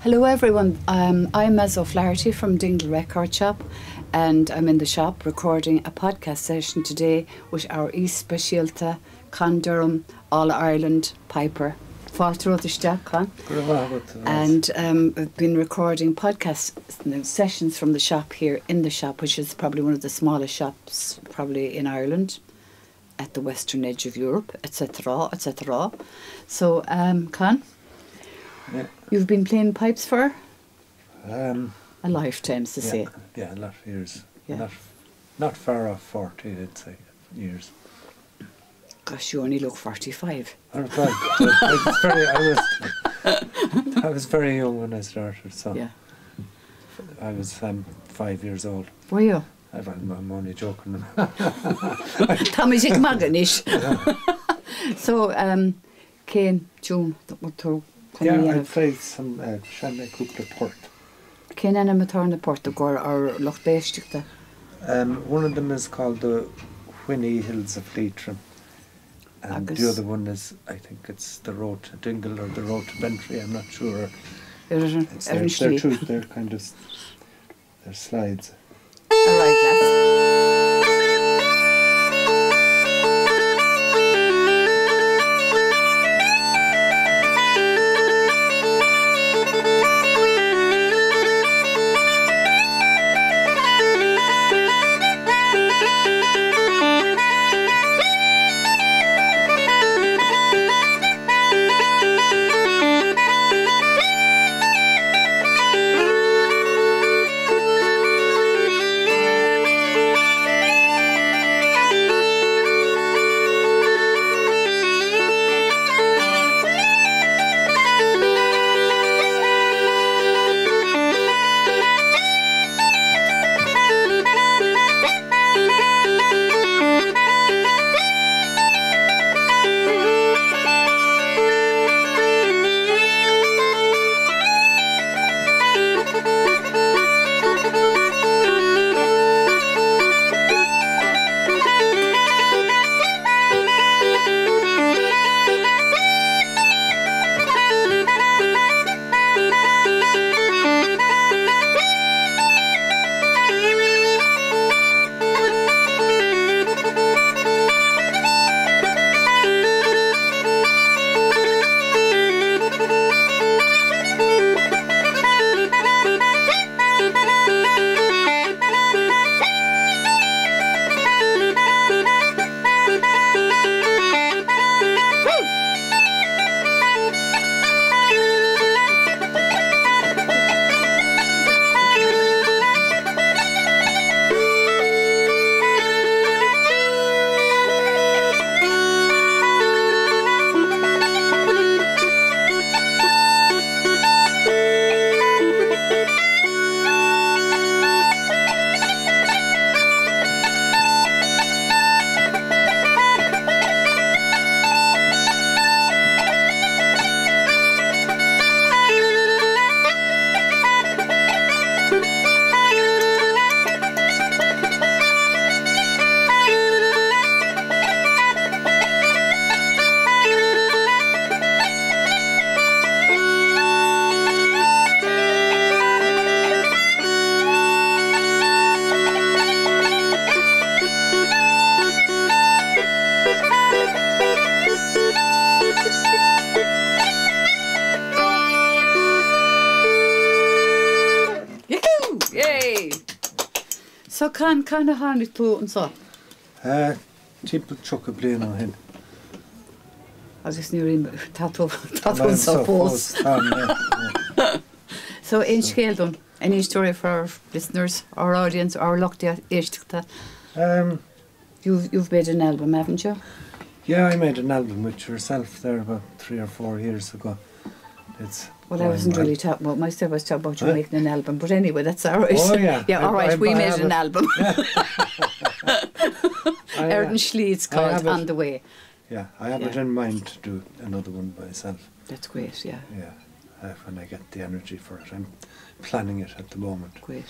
Hello everyone, I'm Ms O'Flaherty from Dingle Record Shop, and I'm in the shop recording a podcast session today with our East Specialta, Con Durham, All Ireland Piper. And I've been recording podcast sessions from the shop here in the shop, which is probably one of the smallest shops probably in Ireland, at the western edge of Europe, etc., etc. So, Con? Yeah. You've been playing pipes for a lifetime, to say. Yeah, a lot of years. Yeah. Not far off 40, I'd say, years. Gosh, you only look 45. I was very young when I started, so yeah. I was 5 years old. Were you? I'm only joking. Tommy's ik maganish. So, Kane, June, yeah, I played some Shanna Couple Port. Kane and Amatorna Portugor or Loch Beishtikta? One of them is called the Whinny Hills of Leitrim. And the other one is, I think it's the road to Dingle or the road to Bentry, I'm not sure. They're kind of, they're slides. All right, lads. So can of handy to and so. Typical chocolate blend on him. I just knew him tattoo so pose. So in Skeldon, any story for our listeners, our audience, our locked You've made an album, haven't you? Yeah, I made an album with yourself there about 3 or 4 years ago. Well, I wasn't really talking about myself, I was talking about you making an album, but anyway, that's all right. Oh, yeah. Yeah, all right, we made an album. Erden Schleed's called On the Way. Yeah, I have it in mind to do another one myself. That's great, yeah. Yeah, when I get the energy for it. I'm planning it at the moment. Great.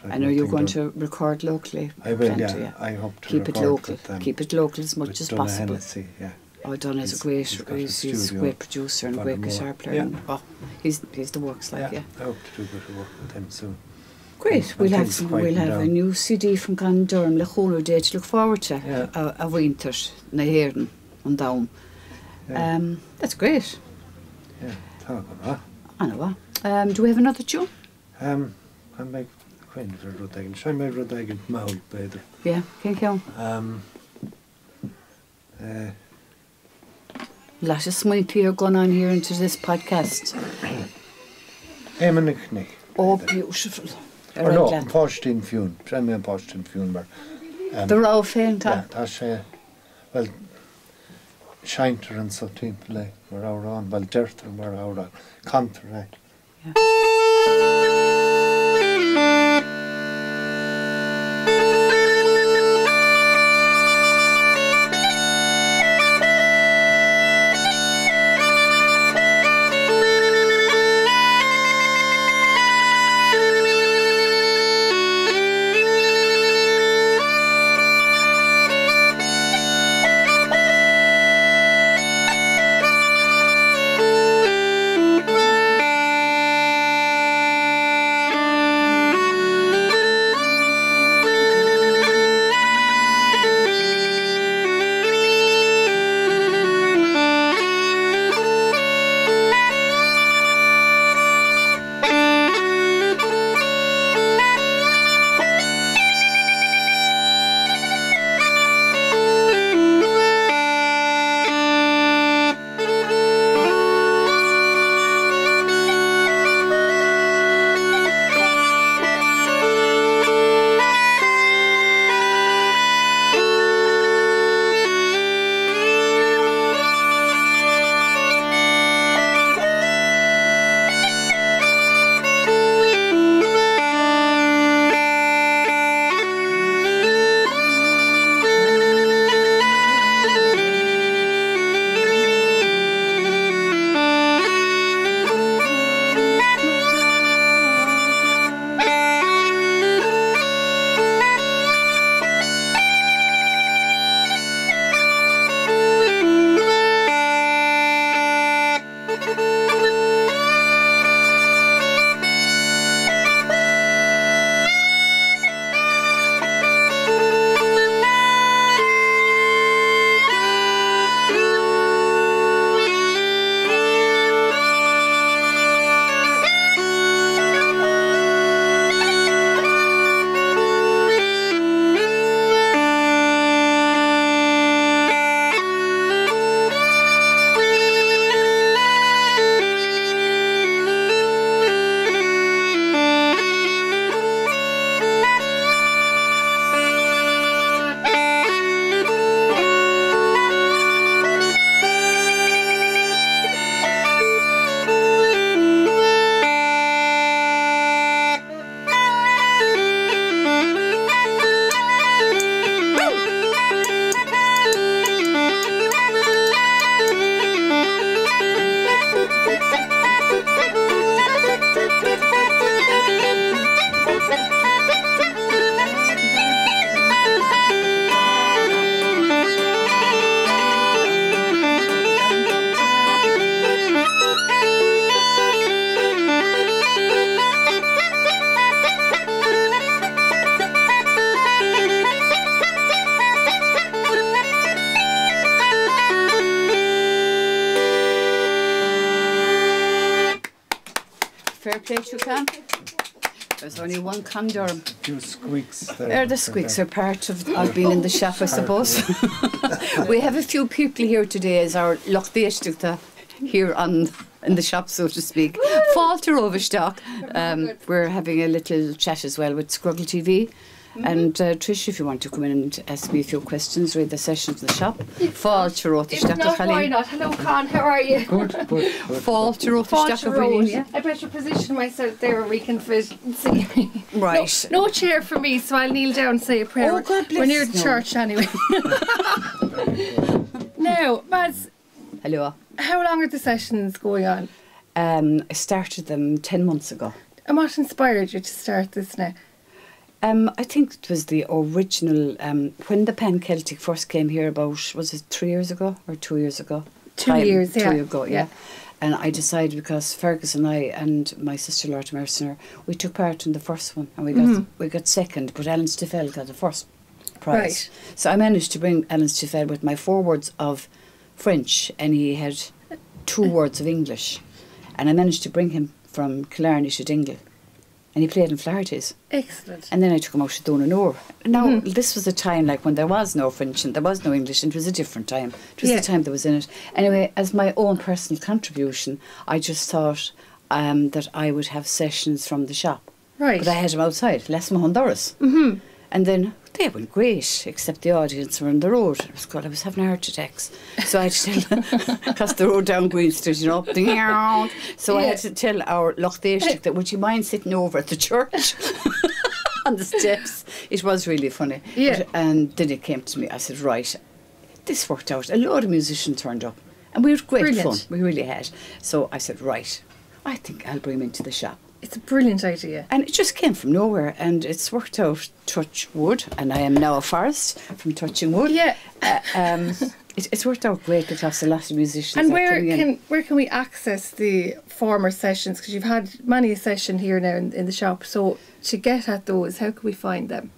I know you're going to record locally. I will, yeah. I hope to keep it local. Keep it local as much as possible. Yeah. Oh, Donna's a great, he's a great producer and a great guitar player. Yeah. And, oh, he's the works, like, yeah. I hope to do a bit of work with him soon. Great. We'll have a new CD from Gan Durham, Le Cholo Day to look forward to. A winter, na Hearden, on down. That's great. Yeah, talk about I know what. Do we have another tune? I'm like quite a Rodagan. Show me Rodagan Maul, Bader. Yeah, can you? Lot of smile here going on here into this podcast. Nick. Oh, beautiful. Or no, Postin Fune. Show me a Postin Fune. The raw fan, yeah, that's well, Shinter and Sotin play. We're out on. Well, Derther, we're out on. Contra, right? Yeah. Fair play to Cam. There's only one condor. A few squeaks there. The squeaks are part of being in the shop, I suppose. We have a few people here today as our Lochdiashtukta here in the shop, so to speak. Falter Overstock. We're having a little chat as well with Scrogall TV. And Trish, if you want to come in and ask me a few questions, read the sessions in the shop. Falter Overstock. Why not? Hello, Con, how are you? Good. Falter Overstock. Yeah. I better position myself there where we can fit and see me. Right. No chair for me, so I'll kneel down and say a prayer. Oh, God bless. We're near the church anyway. Now, Mads. Hello. How long are the sessions going on? I started them 10 months ago. And what inspired you to start this now? I think it was the original, when the Pan Celtic first came here about, was it 3 years ago or 2 years ago? 2 years, yeah. 2 years ago, yeah. And I decided, because Fergus and I and my sister Lord Mercer, we took part in the first one, and we got second, but Alan Stiffel got the first prize. Right. So I managed to bring Alan Stiffel with my 4 words of French, and he had 2 words of English. And I managed to bring him from Killarney to Dingle. And he played in Flaherty's. Excellent. And then I took him out to Donanore. Now, this was a time like when there was no French and there was no English, and it was a different time. It was the time that was in it. Anyway, as my own personal contribution, I just thought that I would have sessions from the shop. Right. But I had them outside, Les Mahondoris. And then they went great, except the audience were on the road. It was good. I was having heart attacks. So I had to tell, because the road down Green Street, you know, so I had to tell our Lochdaishtik that, would you mind sitting over at the church on the steps? It was really funny. Yeah. And then it came to me. I said, right, this worked out. A lot of musicians turned up. And we had great fun. We really had. So I said, right, I think I'll bring him into the shop. It's a brilliant idea. And it just came from nowhere, and it's worked out, touch wood, and I am now a forest from touching wood. Yeah. It's worked out great because a lot of musicians and are where can we access the former sessions? Because you've had many a session here now in the shop. So to get at those, how can we find them?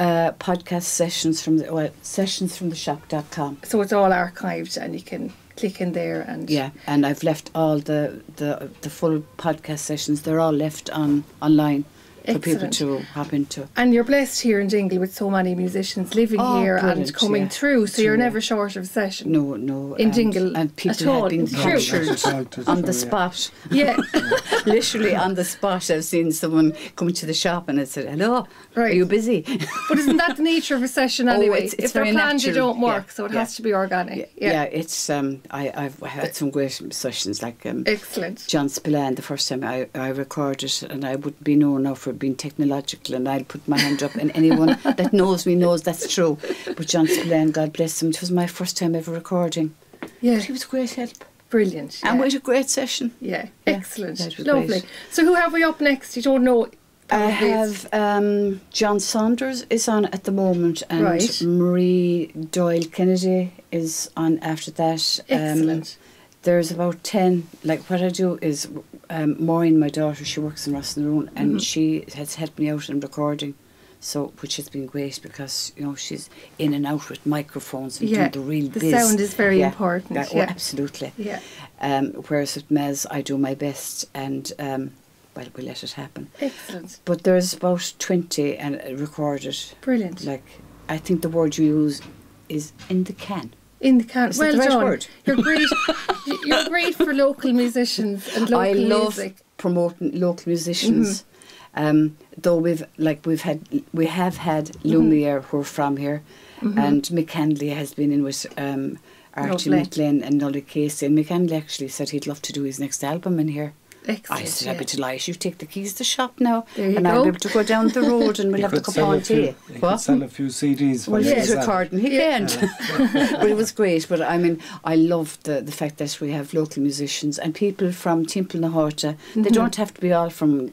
Podcast sessions from sessionsfromtheshop.com. So it's all archived, and you can click in there and and I've left all the full podcast sessions. They're all left online for people to hop into. And you're blessed here in Dingle with so many musicians living here and coming through, so you're never short of a session. No. In Dingle and people at all. have been captured on the spot. Yeah. Literally on the spot. I've seen someone come to the shop and I said, hello, are you busy? But isn't that the nature of a session anyway? It's if they're planned, natural. they don't work, so it has to be organic. Yeah, it's I've had some great sessions, like excellent. John Spillane, the first time I recorded, and I would be known now for being technological, and I'll put my hand up, and anyone that knows me knows that's true. But John Spillane, God bless him, it was my first time ever recording. Yeah. But he was a great help. Brilliant. And we had a great session. Yeah. Excellent. Lovely. Great. So who have we up next? You don't know. I have John Saunders is on at the moment, and Marie Doyle Kennedy is on after that. Excellent. There's about 10. Like, what I do is, Maureen, my daughter, she works in Rossnaroon, and she has helped me out in recording, so which has been great because, you know, she's in and out with microphones and doing the real biz. The sound is very important. Oh, absolutely. Yeah. Whereas with Mez, I do my best, and well, we let it happen. Excellent. But there's about 20 recorded. Brilliant. Like, I think the word you use is in the can. In the can. Is well that the right done. word? You're great. You're great for local musicians and local music. I love promoting local musicians. Though we have had Lumiere who are from here, and Mick Handley has been in with Archie McLean and Nolly Casey. And Mick Handley actually said he'd love to do his next album in here. Excellent. I said, I'd be delighted. You take the keys to the shop now, and I'll be able to go down the road and we'll have the cup on tea. You could sell a few CDs. Well, he's recording. He can't. But it was great. But I mean, I love the fact that we have local musicians and people from Timple na Horta. They don't have to be all from,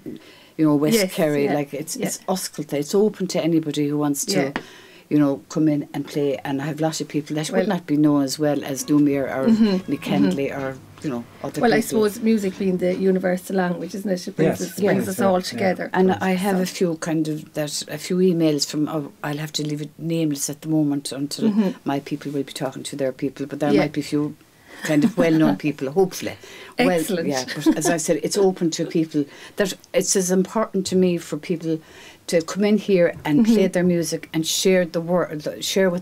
you know, West Kerry. Like it's Usculta. It's open to anybody who wants to. You know, come in and play, and I have lots of people that would not be known as well as Lumiere or Mick Handley or, you know, other people. Well, I suppose music being the universal language, isn't it? It brings us all together. And I have a few emails from, I'll have to leave it nameless at the moment until my people will be talking to their people, but there might be a few kind of well-known people, hopefully. Excellent. Well, but as I said, it's open to people. That it's as important to me for people to come in here and play their music and share with the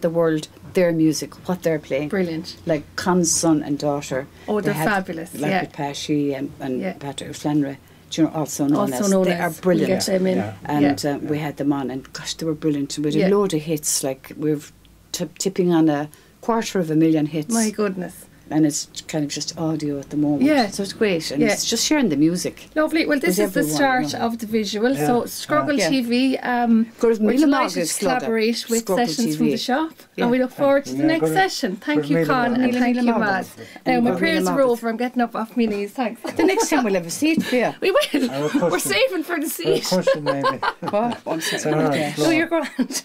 world their music, what they're playing. Brilliant. Like Con's son and daughter. Oh, they're fabulous. Like with Pashy and Patrick Flannery. Do you know, also known as. They are brilliant. We get them in. And we had them on, and gosh, they were brilliant. We had a load of hits. Like we're tipping on 250,000 hits. My goodness. and it's kind of just audio at the moment. Yeah. So it's great, and Yeah. it's just sharing the music. Lovely. Well, this With is the everyone, start you know. of the visual. Yeah. So Scrogall Yeah. TV, Good we're meal delighted August, to collaborate with Scrogall Sessions from TV. the Shop. Yeah. And we look forward to the Yeah, next good. session. Thank Good you, meal Con, and August. thank you, Meal Matt. August. Now, my Good prayers meal are August. over. I'm getting up off my knees. Thanks. The next time we'll have a seat for you. We will. Or a cushion. We're saving for the Or a seat. cushion maybe. Oh, I'm sorry. It's all right. No, you're grand.